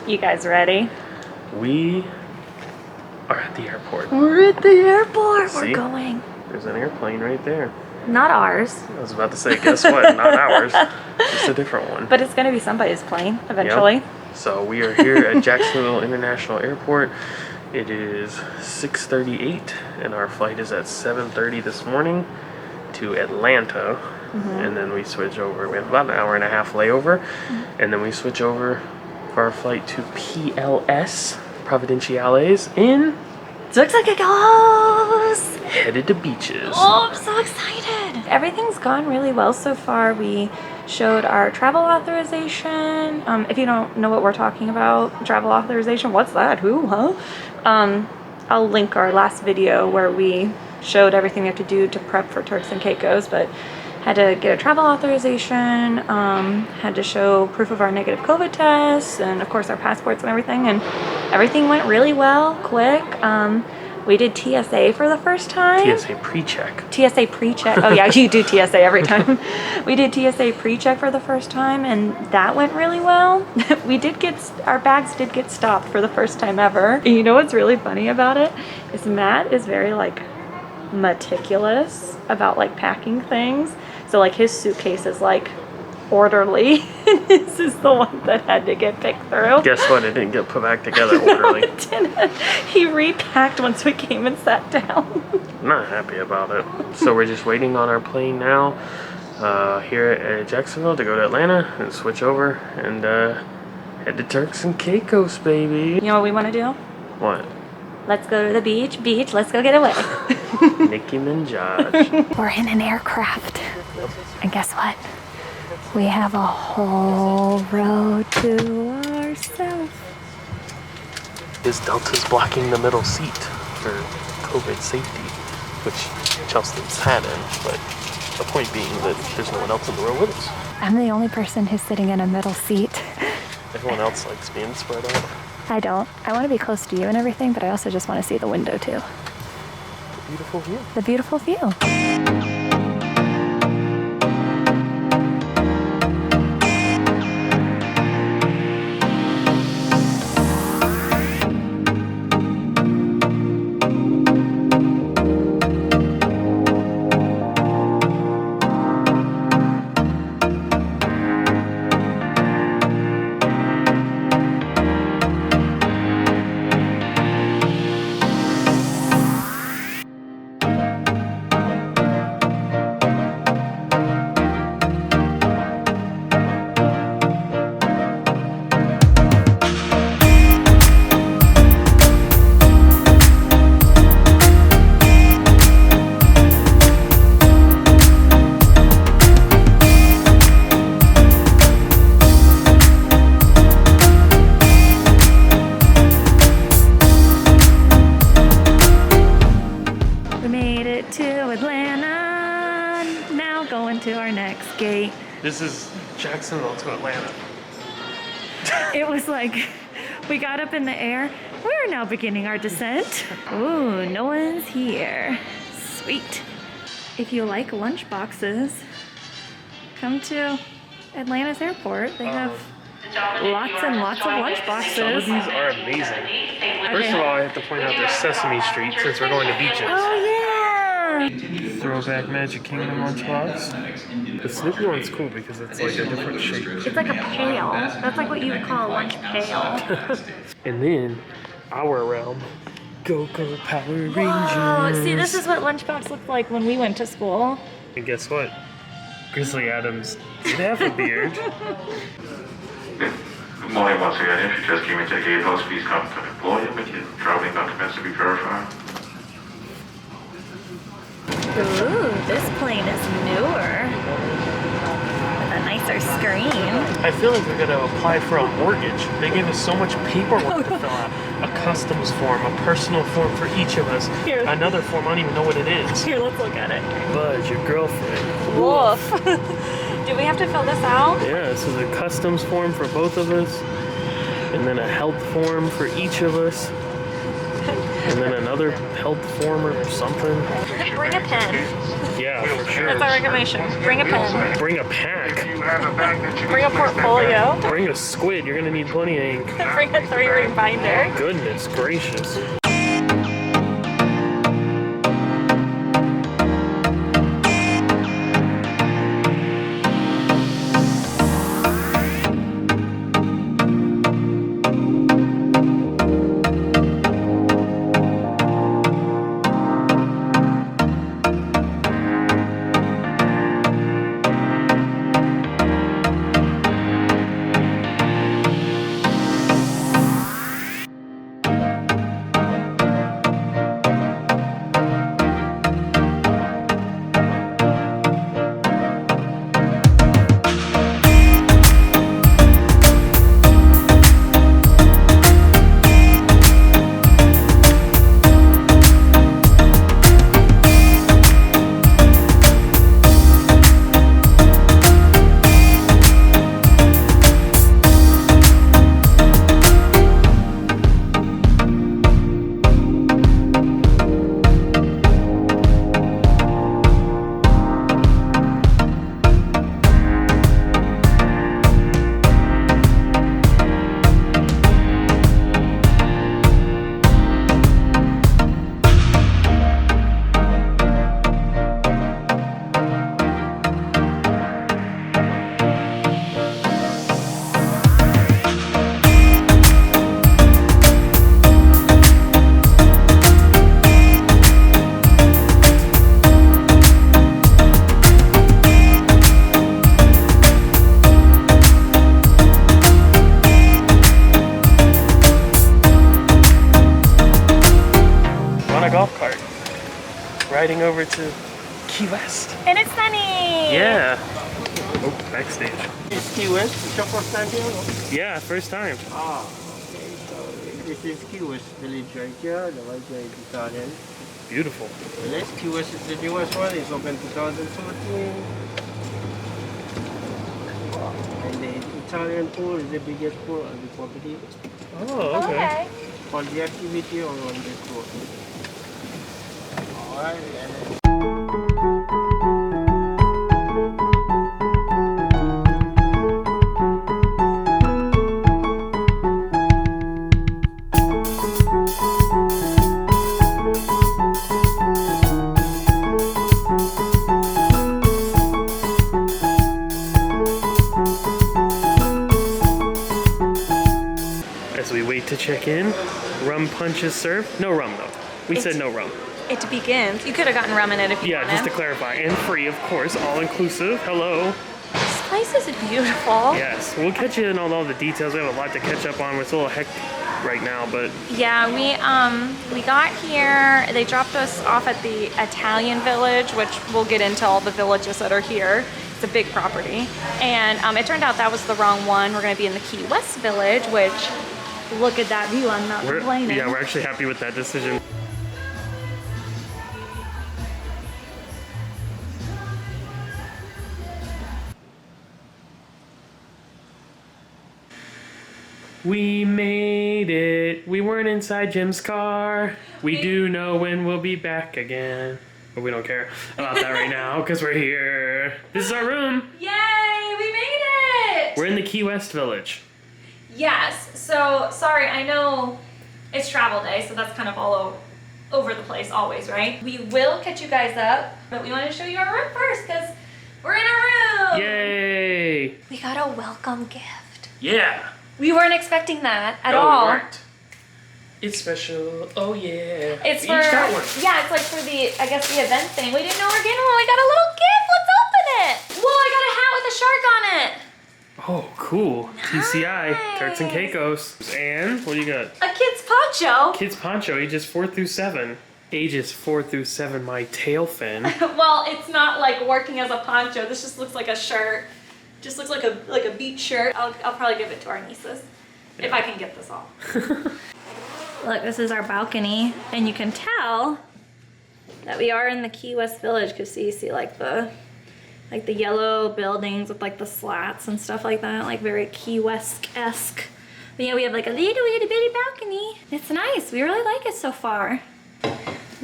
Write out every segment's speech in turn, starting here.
You guys ready? We are at the airport. We're at the airport. See? We're going. There's an airplane right there. Not ours. I was about to say, guess what? Not ours. It's a different one. But it's going to be somebody's plane eventually. Yep. So we are here at Jacksonville International Airport. It is 6:38 and our flight is at 7:30 this morning to Atlanta. And then we switch over. We have about an hour and a half layover. And then we switch over for our flight to PLS, Providenciales, in Turks Caicos! headed to beaches. Oh, I'm so excited. Everything's gone really well so far. We showed our travel authorization. If you don't know what we're talking about, travel authorization, what's that? Who, huh? I'll link our last video where we showed everything we have to do to prep for Turks and Caicos, but had to get a travel authorization, had to show proof of our negative COVID tests, and of course our passports and everything went really well, quick. We did TSA for the first time. TSA pre-check. TSA pre-check. Oh yeah, you do TSA every time. We did TSA pre-check for the first time, and that went really well. Our bags did get stopped for the first time ever. And you know what's really funny about it is Matt is very like meticulous about like packing things. So like his suitcase is like orderly. This is the one that had to get picked through. Guess what? It didn't get put back together orderly. No, it didn't. He repacked once we came and sat down. I'm not happy about it. So we're just waiting on our plane now here at Jacksonville to go to Atlanta and switch over and head to Turks and Caicos, baby. You know what we want to do? What? Let's go to the beach. Let's go get away. Nicki Minaj. We're in an aircraft. And guess what? We have a whole row to ourselves. His Delta's blocking the middle seat for COVID safety, which Chelsy's had in, but the point being that there's no one else in the row with us. I'm the only person who's sitting in a middle seat. Everyone else likes being spread out. I don't. I want to be close to you and everything, but I also just want to see the window too. The beautiful view. The beautiful view. To our next gate. This is Jacksonville to Atlanta. It was like we got up in the air. We're now beginning our descent. Ooh, no one's here. Sweet. If you like lunch boxes, come to Atlanta's airport. They have lots and lots of lunch boxes. Some of these are amazing. First of all, I have to point out there's Sesame Street since we're going to beaches. Oh yeah! Throwback Magic Kingdom lunchbox. The Snoopy one's cool because it's like a different shape. It's like a pail. That's like what you would call a lunch pail. And then our realm, Go-Go Power Rangers. Oh, see, this is what lunchbox looked like when we went to school. And guess what? Grizzly Adams did have a beard. Good morning once again. If you just came into the gatehouse, please come to the employee with your traveling documents to be verified. Ooh, this plane is newer. With a nicer screen. I feel like we're going to apply for a mortgage. They gave us so much paperwork to fill out. A customs form, a personal form for each of us. Here. Another form, I don't even know what it is. Here, let's look at it. Buzz, your girlfriend. Woof. Do we have to fill this out? Yeah, this is a customs form for both of us. And then a health form for each of us. And then another health form or something. Bring a pen. Yeah, for sure. That's our recommendation. Bring a pen. Bring a pack. Bring a portfolio. Bring a squid. You're gonna need plenty of ink. Bring a 3-ring binder. Goodness gracious. Riding over to Key West. And it's sunny. Yeah. Oh, backstage. It's Key West. It's your first time here, no? Yeah, first time. Ah, okay. So this is Key West village right here. The right here is Italian. Beautiful. The next Key West is the newest one. It's open 2014. And the Italian pool is the biggest pool on the property. Oh, okay. For the activity or on the tour. Alright, and as we wait to check in, rum punch is served. No rum though. We said no rum. It begins. You could have gotten rum in it if you Yeah, wanted. just to clarify. And free, of course, all inclusive. Hello. This place is beautiful. Yes, we'll catch you in on all the details. We have a lot to catch up on. It's a little hectic right now, but Yeah, we got here. They dropped us off at the Italian village, which we'll get into all the villages that are here. It's a big property, and it turned out that was the wrong one. We're going to be in the Key West village, which look at that view. I'm not complaining. yeah, we're actually happy with that decision. We made it. We weren't inside Jim's car. We do know when we'll be back again. But we don't care about that right now because we're here. This is our room. Yay! We made it. We're in the Key West village. Yes. So sorry. I know it's travel day, so that's kind of all over the place always, right? We will catch you guys up, but we want to show you our room first because we're in our room. Yay! We got a welcome gift. Yeah. We weren't expecting that at No, all. we weren't. It's special. Oh yeah. It's we for each got one. yeah, it's like for the I guess the event thing. We didn't know we were getting one. We got a little gift. Let's open it. Whoa! I got a hat with a shark on it. Oh, cool. TCI, Nice. Turks and Caicos. And what do you got? A kid's poncho. Kids poncho, ages 4 through 7. Ages 4 through 7, my tail fin. Well, it's not like working as a poncho. This just looks like a shirt. Just looks like a beach shirt. I'll probably give it to our nieces if I can get this off. Look, this is our balcony, and you can tell that we are in the Key West village because you see like the yellow buildings with like the slats and stuff like that, like very Key West-esque. But yeah, we have like a little itty bitty balcony. It's nice. We really like it so far.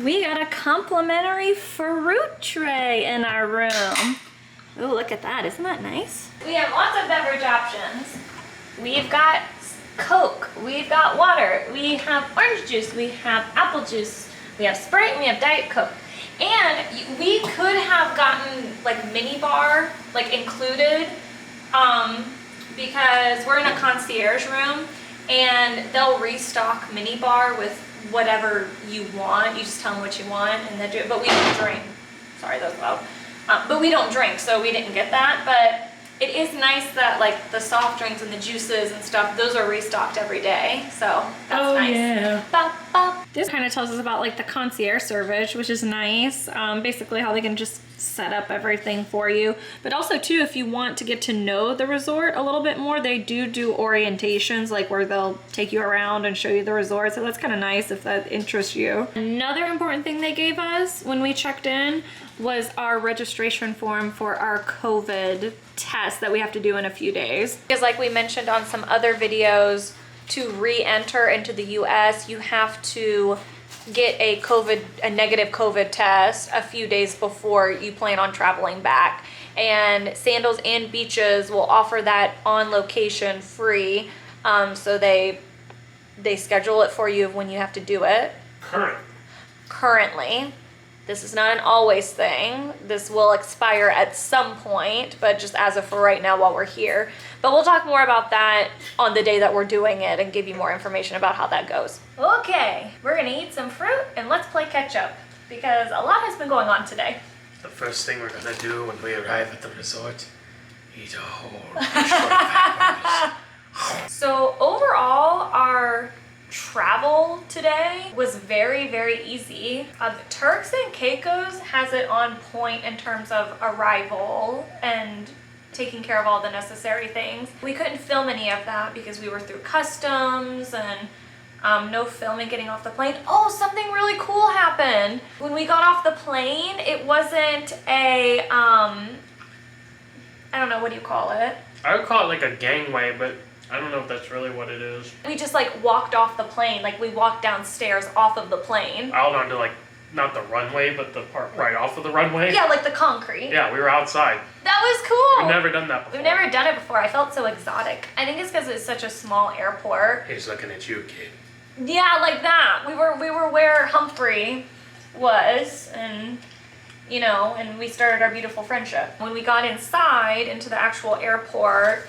We got a complimentary fruit tray in our room. Oh, look at that. Isn't that nice? We have lots of beverage options. We've got Coke. We've got water. We have orange juice. We have apple juice. We have Sprite and we have Diet Coke. And we could have gotten like mini bar like included because we're in a concierge room and they'll restock mini bar with whatever you want. You just tell them what you want and they do it, but we don't drink. Sorry, that was loud. But we don't drink, so we didn't get that. But it is nice that like the soft drinks and the juices and stuff, those are restocked every day. So that's nice. Yeah. Bop, bop. This kind of tells us about like the concierge service, which is nice. Basically how they can just set up everything for you. But also too, if you want to get to know the resort a little bit more, they do orientations, like where they'll take you around and show you the resort. So that's kind of nice if that interests you. Another important thing they gave us when we checked in was our registration form for our COVID test that we have to do in a few days. Because like we mentioned on some other videos, to re-enter into the US, you have to get a negative COVID test a few days before you plan on traveling back. And Sandals and Beaches will offer that on location free. So they schedule it for you when you have to do it. Currently. This is not an always thing. This will expire at some point, but just as of for right now while we're here. But we'll talk more about that on the day that we're doing it and give you more information about how that goes. Okay, we're gonna eat some fruit and let's play catch up because a lot has been going on today. The first thing we're gonna do when we arrive at the resort, eat a whole bushel of apples. So overall, our travel today was very, very easy. Turks and Caicos has it on point in terms of arrival and taking care of all the necessary things. We couldn't film any of that because we were through customs and no filming getting off the plane. Oh, something really cool happened. When we got off the plane, it wasn't a, I don't know, what do you call it? I would call it like a gangway, but I don't know if that's really what it is. We just like walked off the plane, like we walked downstairs off of the plane. Out onto like, not the runway, but the part right off of the runway. Yeah, like the concrete. Yeah, we were outside. That was cool. We've never done that before. We've never done it before. I felt so exotic. I think it's because it's such a small airport. He's looking at you, kid. Yeah, like that. We were where Humphrey was, and you know, and we started our beautiful friendship. When we got inside into the actual airport,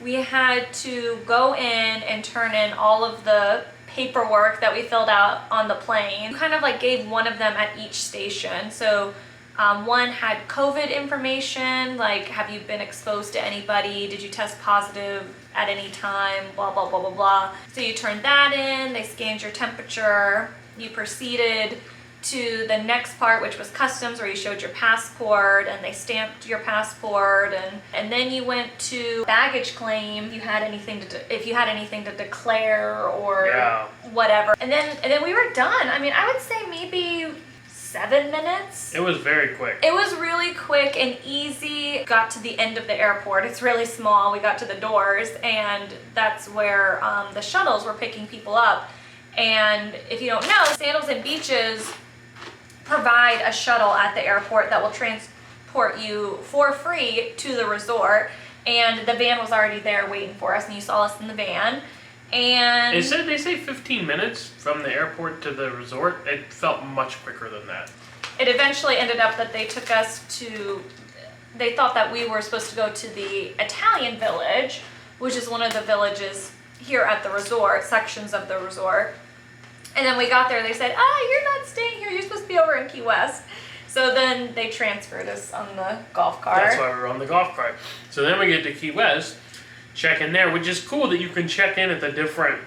we had to go in and turn in all of the paperwork that we filled out on the plane. We kind of like gave one of them at each station. So one had COVID information, like have you been exposed to anybody? Did you test positive at any time? Blah, blah, blah, blah, blah. So you turned that in, they scanned your temperature, you proceeded to the next part, which was customs, where you showed your passport and they stamped your passport, and then you went to baggage claim if you had anything to declare or whatever, and then we were done. I mean, I would say maybe 7 minutes. It was very quick. It was really quick and easy. Got to the end of the airport. It's really small. We got to the doors, and that's where the shuttles were picking people up. And if you don't know, Sandals and Beaches provide a shuttle at the airport that will transport you for free to the resort, and the van was already there waiting for us, and you saw us in the van. And they say 15 minutes from the airport to the resort. It felt much quicker than that. It eventually ended up that they took us to, they thought that we were supposed to go to the Italian village, which is one of the villages here at the resort, sections of the resort. And then we got there, they said, you're not staying here, you're supposed to be over in Key West. So then they transferred us on the golf cart. That's why we were on the golf cart. So then we get to Key West, check in there, which is cool that you can check in at the different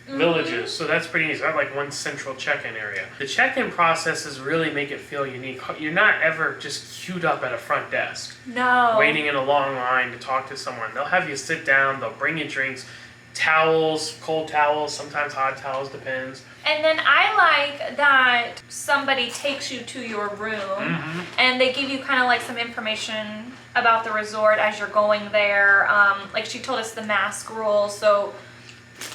villages. So that's pretty easy. I have like one central check-in area. The check-in processes really make it feel unique. You're not ever just queued up at a front desk. No. Waiting in a long line to talk to someone. They'll have you sit down, they'll bring you drinks, towels, cold towels, sometimes hot towels, depends. And then I like that somebody takes you to your room and they give you kind of like some information about the resort as you're going there. Like she told us the mask rule, so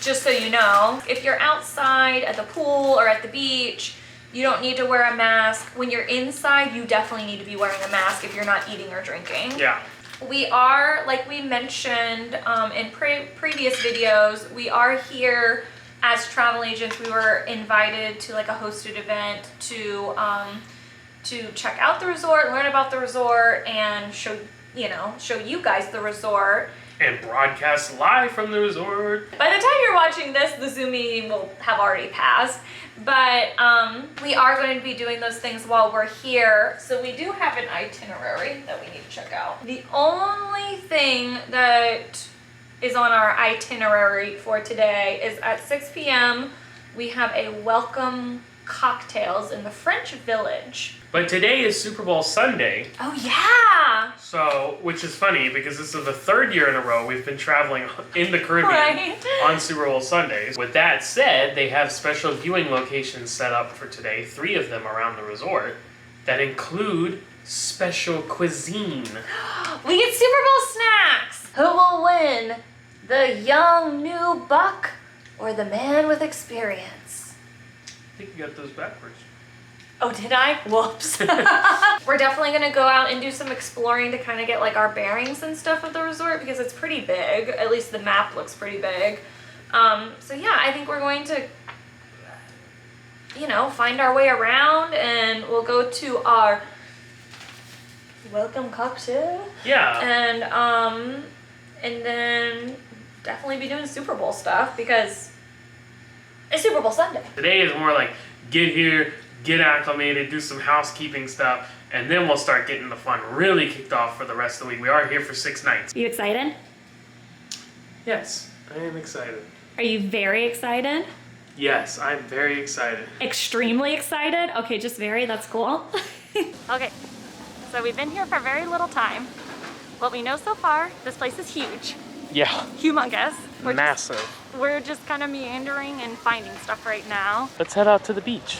just so you know, if you're outside at the pool or at the beach, you don't need to wear a mask. When you're inside, you definitely need to be wearing a mask if you're not eating or drinking. Yeah. We are, like we mentioned in previous videos, we are here as travel agents. We were invited to like a hosted event to check out the resort, learn about the resort, and show you guys the resort. And broadcast live from the resort. By the time you're watching this, the Zoom meeting will have already passed. But we are going to be doing those things while we're here. So we do have an itinerary that we need to check out. The only thing that is on our itinerary for today is at 6 p.m. we have a welcome cocktails in the French Village. But today is Super Bowl Sunday. Oh yeah! So, which is funny because this is the third year in a row we've been traveling in the Caribbean Right. on Super Bowl Sundays. With that said, they have special viewing locations set up for today, 3 of them around the resort, that include special cuisine. We get Super Bowl snacks! Who will win? The young new buck or the man with experience? I think you got those backwards. Oh, did I? Whoops. We're definitely gonna go out and do some exploring to kind of get like our bearings and stuff of the resort because it's pretty big. At least the map looks pretty big. So yeah, I think we're going to, find our way around, and we'll go to our welcome cocktail. Yeah. And then definitely be doing Super Bowl stuff because it's Super Bowl Sunday. Today is more like get here, get acclimated, do some housekeeping stuff, and then we'll start getting the fun really kicked off for the rest of the week. We are here for 6 nights. Are you excited? Yes, I am excited. Are you very excited? Yes, I'm very excited. Extremely excited? Okay, just very, that's cool. Okay, so we've been here for very little time. What we know so far, this place is huge. Yeah. Humongous. Massive. We're just kind of meandering and finding stuff right now. Let's head out to the beach.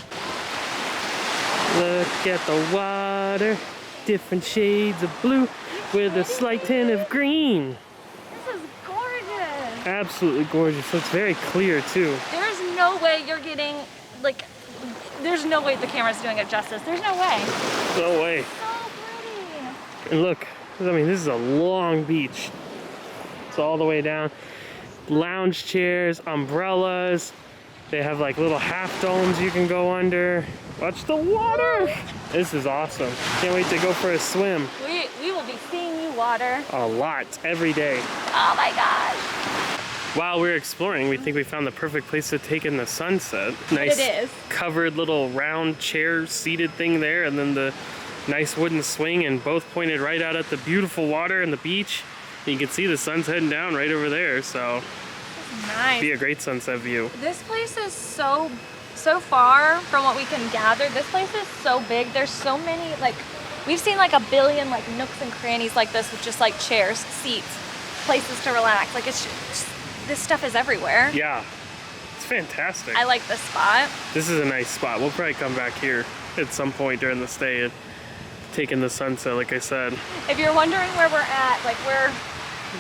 Look at the water, different shades of blue with a slight tint of green. This is gorgeous. Absolutely gorgeous. It's very clear too. There's no way you're getting, there's no way the camera's doing it justice. There's no way. No way. So pretty. And look, this is a long beach. It's all the way down. Lounge chairs, umbrellas. They have like little half domes you can go under. Watch the water. This is awesome. Can't wait to go for a swim. We will be seeing you water. A lot, every day. Oh my gosh. While we're exploring, we think we found the perfect place to take in the sunset. Nice It is. covered little round chair seated thing there, and then the nice wooden swing, and both pointed right out at the beautiful water and the beach. You can see the sun's heading down right over there, so Nice. be a great sunset view. This place is so far from what we can gather. This place is so big. There's so many, we've seen like a billion nooks and crannies like this with just chairs, seats, places to relax. This stuff is everywhere. Yeah, it's fantastic. I like this spot. This is a nice spot. We'll probably come back here at some point during the stay and take in the sunset, like I said. If you're wondering where we're at, we're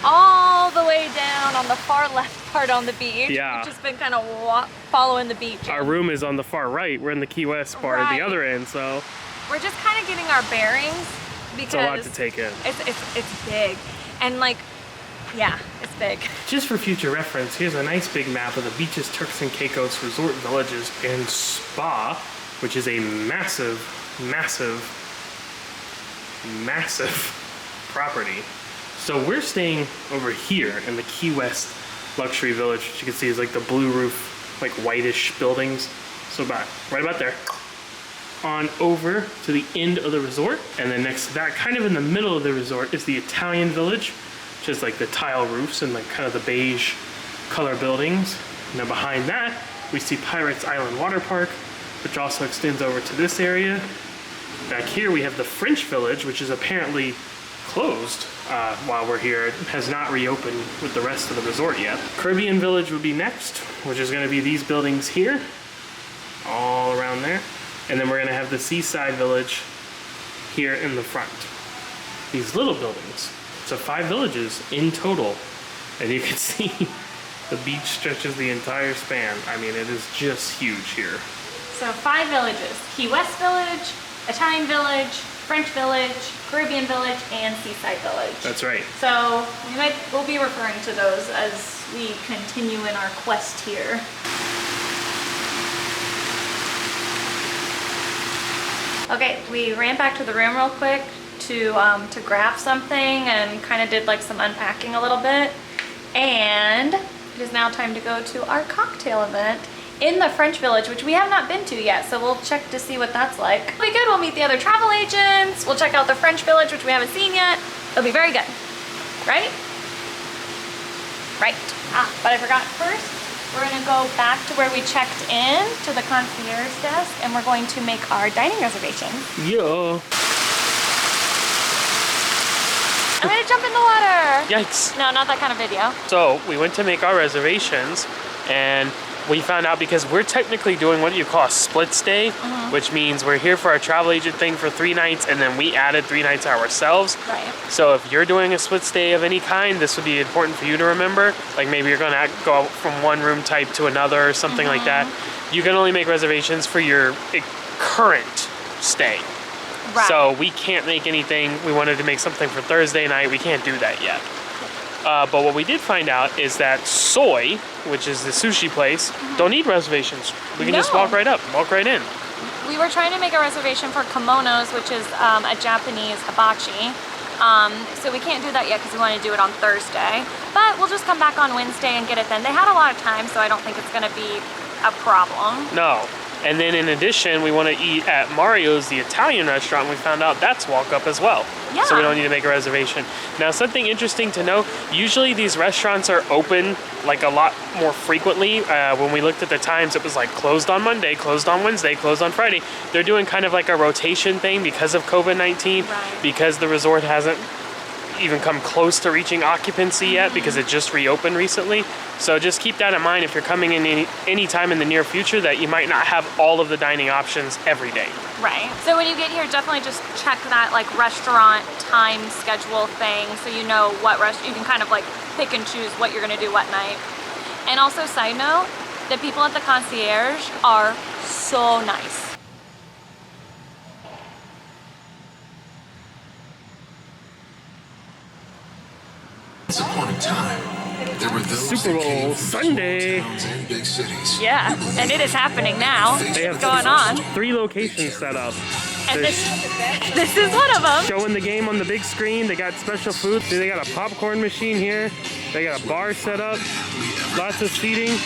all the way down on the far left part on the beach. Yeah. We've just been kind of following the beach. Our room is on the far right. We're in the Key West part at the Right. other end, so We're just kind of getting our bearings because it's a lot to take in. It's big, and yeah, it's big. Just for future reference, here's a nice big map of the beaches, Turks and Caicos resort villages and spa, which is a massive, massive, massive property. So we're staying over here in the Key West luxury village, which you can see is the blue roof, whitish buildings. So right about there. On over to the end of the resort, and then next to that, kind of in the middle of the resort, is the Italian village, which is the tile roofs and kind of the beige color buildings. And then behind that, we see Pirates Island Water Park, which also extends over to this area. Back here we have the French Village, which is apparently closed while we're here. It has not reopened with the rest of the resort yet. Caribbean Village would be next, which is going to be these buildings here, all around there. And then we're going to have the Seaside Village here in the front. These little buildings. So 5 villages in total. And you can see The beach stretches the entire span. I mean, it is just huge here. So 5 villages: Key West Village, Italian Village, French Village, Caribbean Village, and Seaside Village. That's right. So we'll be referring to those as we continue in our quest here. Okay, we ran back to the room real quick to grab something and kind of did like some unpacking a little bit. And it is now time to go to our cocktail event in the French Village, which we have not been to yet, so we'll check to see what that's like. It'll be good. We'll meet the other travel agents. We'll check out the French Village, which we haven't seen yet. It'll be very good, right? Right. But I forgot first, we're gonna go back to where we checked in to the concierge desk, and we're going to make our dining reservation. Yeah. I'm gonna jump in the water. Yikes. No, not that kind of video. So we went to make our reservations, and we found out because we're technically doing what you call a split stay, which means we're here for our travel agent thing for 3 nights, and then we added 3 nights ourselves. Right. So if you're doing a split stay of any kind, this would be important for you to remember. Like maybe you're gonna go from one room type to another or something like that. You can only make reservations for your current stay. Right. So we can't make anything. We wanted to make something for Thursday night. We can't do that yet. But what we did find out is that Soy, which is the sushi place, don't need reservations. We can just walk right up, walk right in. We were trying to make a reservation for kimonos, which is a Japanese hibachi. So we can't do that yet because we want to do it on Thursday. But we'll just come back on Wednesday and get it then. They had a lot of time, so I don't think it's going to be a problem. No. And then in addition, we want to eat at Mario's, the Italian restaurant. We found out that's walk up as well. Yeah. So we don't need to make a reservation. Now, something interesting to know, usually these restaurants are open like a lot more frequently. When we looked at the times, it was like closed on Monday, closed on Wednesday, closed on Friday. They're doing kind of like a rotation thing because of COVID-19, because the resort hasn't even come close to reaching occupancy yet because it just reopened recently. So just keep that in mind if you're coming in any time in the near future, that you might not have all of the dining options every day. Right. So when you get here, definitely just check that like restaurant time schedule thing, so you know what you can kind of like pick and choose what you're gonna do what night. And also, side note, the people at the concierge are so nice. Once upon a time, there were those Super Bowl Sunday. and big cities. Yeah, and it is happening now. They have It's going on. 3 locations set up. And this is one of them. Showing the game on the big screen. They got special food. They got a popcorn machine here. They got a bar set up. Lots of seating.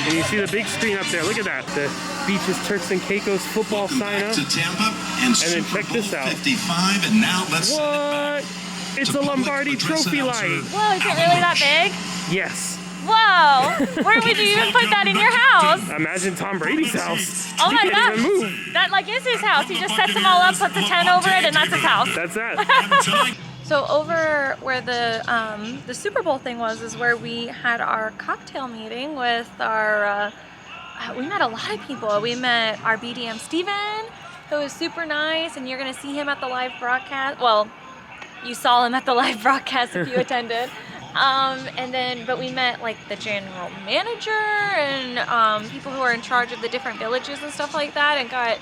And you see the big screen up there. Look at that. The Beaches Turks and Caicos football sign up. To Tampa and then Super check this Bowl out. 55, and now let's send it back. What? It's to a public Lombardi address trophy announcer. light. Whoa, is it really that big? Yes. Whoa! Where would you even put that in your house? Imagine Tom Brady's house. Oh my He can't gosh! even move. That like is his house. He just sets them all up, puts a tent over it, and that's his house. That's that. So over where the Super Bowl thing was is where we had our cocktail meeting with our. We met a lot of people. We met our BDM Steven, who was super nice, and you're gonna see him at the live broadcast. Well, you saw him at the live broadcast if you attended. But we met like the general manager and people who are in charge of the different villages and stuff like that, and got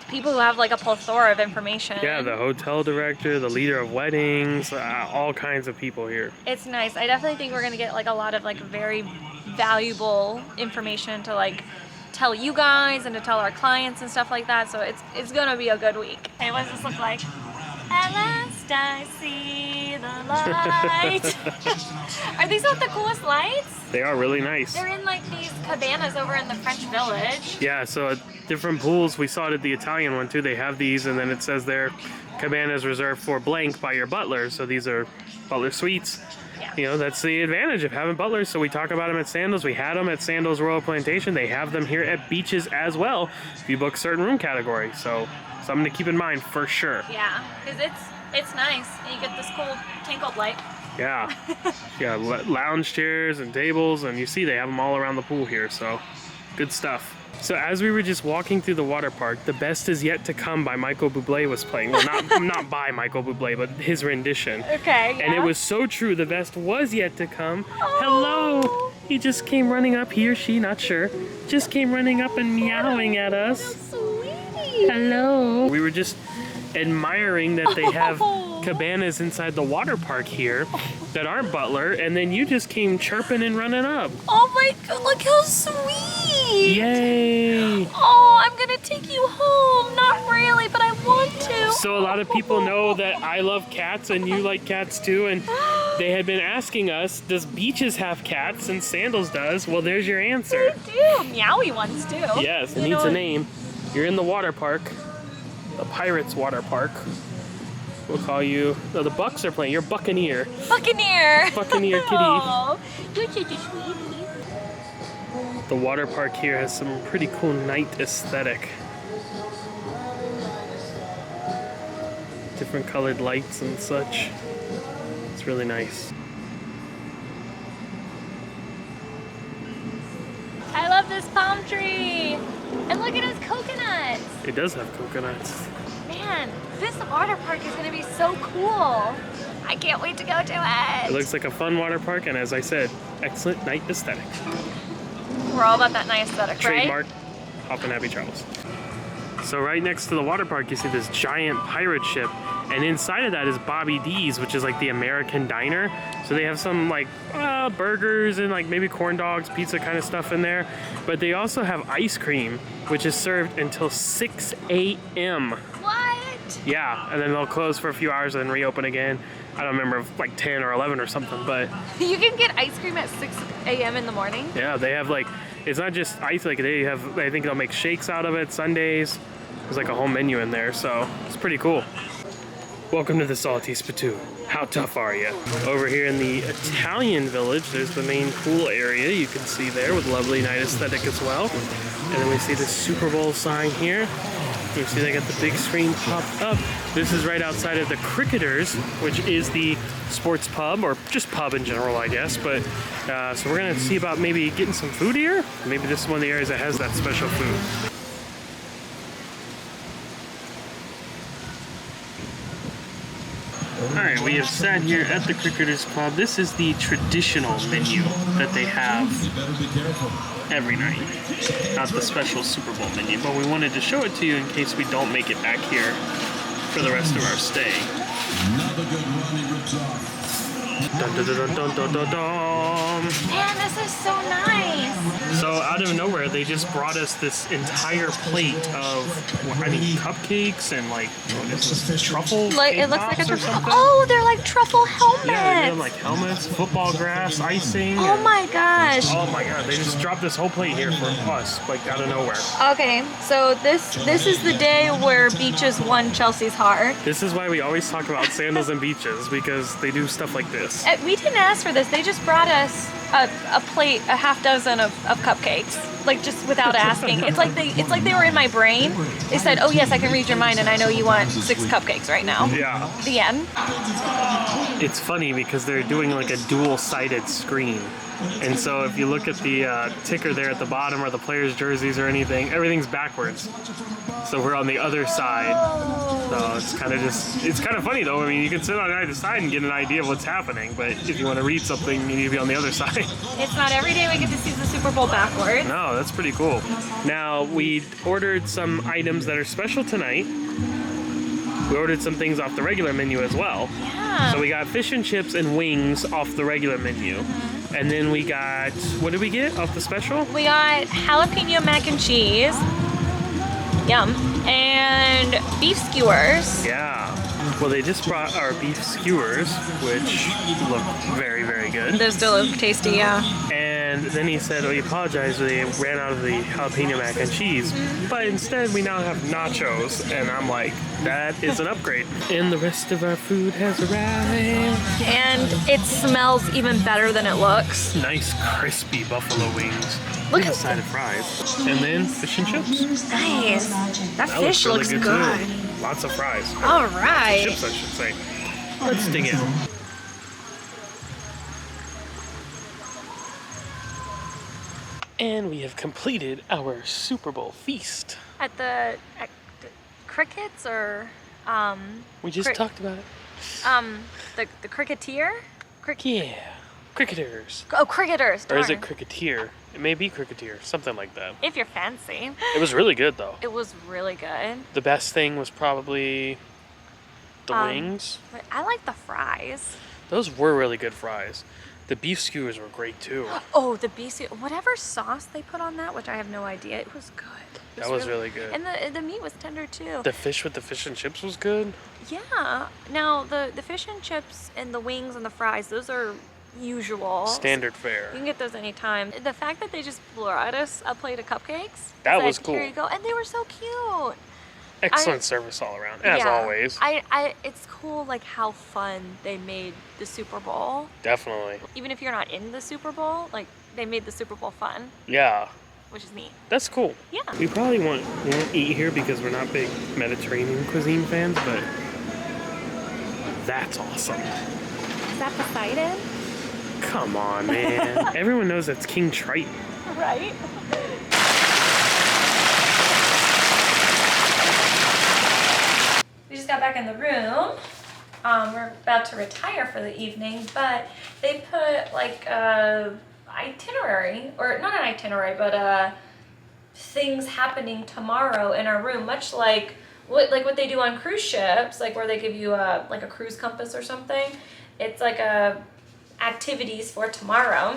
people who have like a plethora of information. Yeah, the hotel director, the leader of weddings, all kinds of people here. It's nice. I definitely think we're gonna get like a lot of like very valuable information to like tell you guys and to tell our clients and stuff like that. So it's gonna be a good week. Hey, what does this look like? At last I see the light. Are these not the coolest lights? They are really nice. They're in like these cabanas over in the French Village. Yeah, so at different pools, we saw it at the Italian one too. They have these, and then it says there, cabana is reserved for blank by your butler. So these are butler suites. Yeah. You know, that's the advantage of having butlers. So we talk about them at Sandals. We had them at Sandals Royal Plantation. They have them here at Beaches as well if you book certain room categories. So something to keep in mind for sure. Yeah, because it's nice, and you get this cool tangled light. Yeah. Yeah, lounge chairs and tables, and you see they have them all around the pool here, so good stuff. So as we were just walking through the water park, The Best Is Yet to Come by Michael Bublé was playing. Well, not by Michael Bublé, but his rendition. Okay, yeah. And it was so true, the best was yet to come. Hello! He just came running up, he or she, not sure. Just came running up and meowing at us. Sweet. Hello. We were just admiring that they have cabanas inside the water park here that aren't Butler, and then you just came chirping and running up. Oh my god, look how sweet. Yay. Oh, I'm gonna take you home. Not really, but I want to. So a lot of people know that I love cats and you like cats too, and they had been asking us, does Beaches have cats? And Sandals does. Well, there's your answer. They do. Meowy ones too. Yes, it needs a name. You're in the water park, the Pirates water park. We'll call you, no, the Bucks are playing. You're Buccaneer. Buccaneer. Buccaneer kitty. Oh, you're such a sweetie. The water park here has some pretty cool night aesthetic. Different colored lights and such. It's really nice. I love this palm tree. And look at his coconuts. It does have coconuts. Man, this water park is gonna be so cool. I can't wait to go to it. It looks like a fun water park, and as I said, excellent night aesthetic. We're all about that nice aesthetic, right? Trademark, Hoffman Happy Travels. So right next to the water park, you see this giant pirate ship, and inside of that is Bobby D's, which is like the American diner. So they have some like burgers and like maybe corn dogs, pizza kind of stuff in there. But they also have ice cream, which is served until 6 a.m. What? Yeah, and then they'll close for a few hours and then reopen again. I don't remember, like 10 or 11 or something, but... You can get ice cream at 6 a.m. in the morning? Yeah, they have like, it's not just ice, like they have, I think they'll make shakes out of it, sundaes. There's like a whole menu in there, so it's pretty cool. Welcome to the Salty Spittoon. How tough are you? Over here in the Italian village, there's the main pool area you can see there with lovely night aesthetic as well. And then we see the Super Bowl sign here. You see they got the big screen popped up. This is right outside of the Cricketers, which is the sports pub, or just pub in general, I guess. But so we're gonna see about maybe getting some food here. Maybe this is one of the areas that has that special food. Alright, we have sat here at the Cricketers Pub. This is the traditional menu that they have every night. Not the special Super Bowl menu, but we wanted to show it to you in case we don't make it back here for the rest of our stay. Dun, dun, dun, dun, dun, dun, dun. Man, this is so nice. So out of nowhere, they just brought us this entire plate of, I think, cupcakes and like, what is this, truffle It looks like a or truffle. something? Oh, they're like truffle helmets. Yeah, they're like helmets, football grass, icing. Oh and- my gosh. Oh my god, they just dropped this whole plate here for us, like out of nowhere. Okay, so this is the day where Beaches won Chelsea's heart. This is why we always talk about Sandals and Beaches, because they do stuff like this. We didn't ask for this. They just brought us a plate, a half dozen of cupcakes, like just without asking. It's like they were in my brain. They said, "Oh yes, I can read your mind, and I know you want 6 cupcakes right now." Yeah. The end. It's funny because they're doing like a dual-sided screen. And so if you look at the ticker there at the bottom or the players' jerseys or anything, everything's backwards. So we're on the other side. So it's kind of funny though. I mean, you can sit on either side and get an idea of what's happening, but if you want to read something, you need to be on the other side. It's not every day we get to see the Super Bowl backwards. No, that's pretty cool. Now, we ordered some items that are special tonight. We ordered some things off the regular menu as well. Yeah. So we got fish and chips and wings off the regular menu. And then we got, what did we get off the special? We got jalapeno mac and cheese. Yum. And beef skewers. Yeah. Well, they just brought our beef skewers, which look very, very good. Those still look tasty, yeah. And then he said, oh, he apologized, they ran out of the jalapeno mac and cheese. But instead, we now have nachos. And I'm like, that is an upgrade. And the rest of our food has arrived. And it smells even better than it looks. Nice, crispy buffalo wings. Look with a at side of fries. And then fish and chips. Nice. That fish really looks good. good. Too. Lots of fries. All right. Chips, I should say. Let's dig in. And we have completed our Super Bowl feast. At the crickets or We just talked about it. the cricketeer? Yeah. Cricketers. Oh, cricketers. Or is it darn. cricketeer? It may be cricketeer, something like that. If you're fancy. It was really good though. It was really good. The best thing was probably the wings. But I like the fries. Those were really good fries. The beef skewers were great too. Oh, the beef, whatever sauce they put on that, which I have no idea, it was good. That was really good. And the meat was tender too. The fish with the fish and chips was good. Yeah. Now the fish and chips and the wings and the fries, those are usual. Standard fare. You can get those anytime. The fact that they just brought us a plate of cupcakes. That it's was like, cool. Here you go. And they were so cute. Excellent service all around, as Yeah. always. It's cool like how fun they made the Super Bowl. Definitely. Even if you're not in the Super Bowl, like they made the Super Bowl fun, Yeah. which is neat. That's cool. Yeah. We probably won't eat here because we're not big Mediterranean cuisine fans, but that's awesome. Is that Poseidon? Come on, man. Everyone knows that's King Triton. Right? We just got back in the room. We're about to retire for the evening, but they put like a itinerary, or not an itinerary, but things happening tomorrow in our room, much like what they do on cruise ships, like where they give you a cruise compass or something. It's like activities for tomorrow.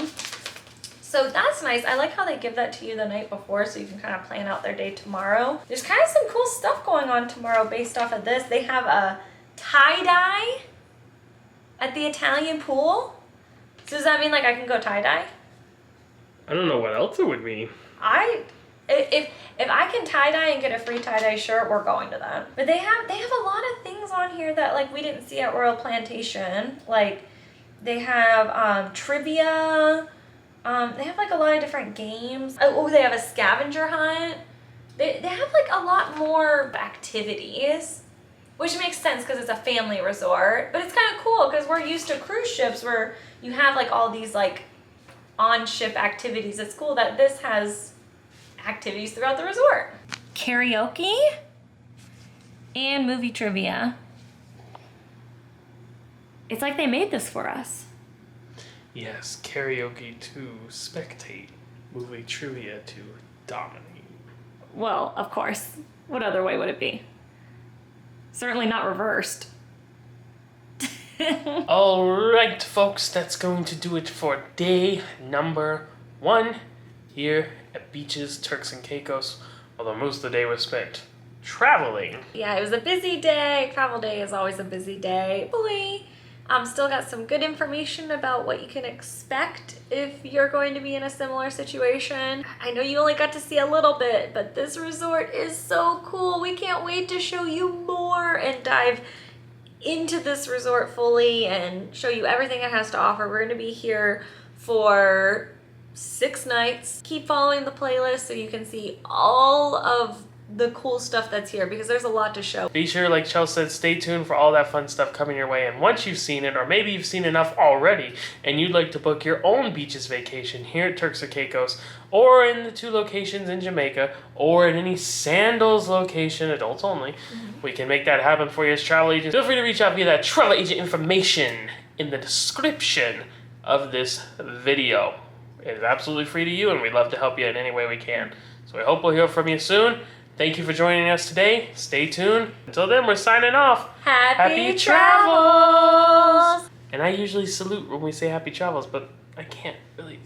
So that's nice. I like how they give that to you the night before so you can kind of plan out their day tomorrow. There's kind of some cool stuff going on tomorrow based off of this. They have a tie-dye at the Italian pool. So does that mean like I can go tie-dye? I don't know what else it would mean. If I can tie-dye and get a free tie-dye shirt, we're going to that. But they have a lot of things on here that like we didn't see at Royal Plantation. Like they have trivia. They have like a lot of different games. Oh, they have a scavenger hunt. They have like a lot more activities, which makes sense because it's a family resort. But it's kind of cool because we're used to cruise ships where you have like all these like on-ship activities. It's cool that this has activities throughout the resort. Karaoke and movie trivia. It's like they made this for us. Yes, karaoke to spectate, movie trivia to dominate. Well, of course. What other way would it be? Certainly not reversed. Alright, folks, that's going to do it for day number 1 here at Beaches, Turks and Caicos. Although most of the day was spent traveling. Yeah, it was a busy day. Travel day is always a busy day. Hopefully, still got some good information about what you can expect if you're going to be in a similar situation. I know you only got to see a little bit, but this resort is so cool. We can't wait to show you more and dive into this resort fully and show you everything it has to offer. We're going to be here for 6 nights. Keep following the playlist so you can see all of the cool stuff that's here because there's a lot to show. Be sure, like Chelsy said, stay tuned for all that fun stuff coming your way. And once you've seen it, or maybe you've seen enough already, and you'd like to book your own beaches vacation here at Turks Caicos, or in the 2 locations in Jamaica, or in any Sandals location, adults only, we can make that happen for you as travel agents. Feel free to reach out via that travel agent information in the description of this video. It is absolutely free to you, and we'd love to help you in any way we can. So I hope we'll hear from you soon. Thank you for joining us today. Stay tuned. Until then, we're signing off. Happy travels! And I usually salute when we say happy travels, but I can't really.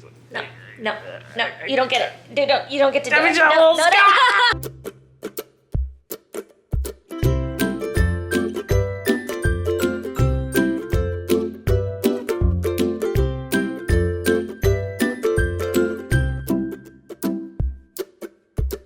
No, you don't get it. You don't get to do Happy it. travels! No.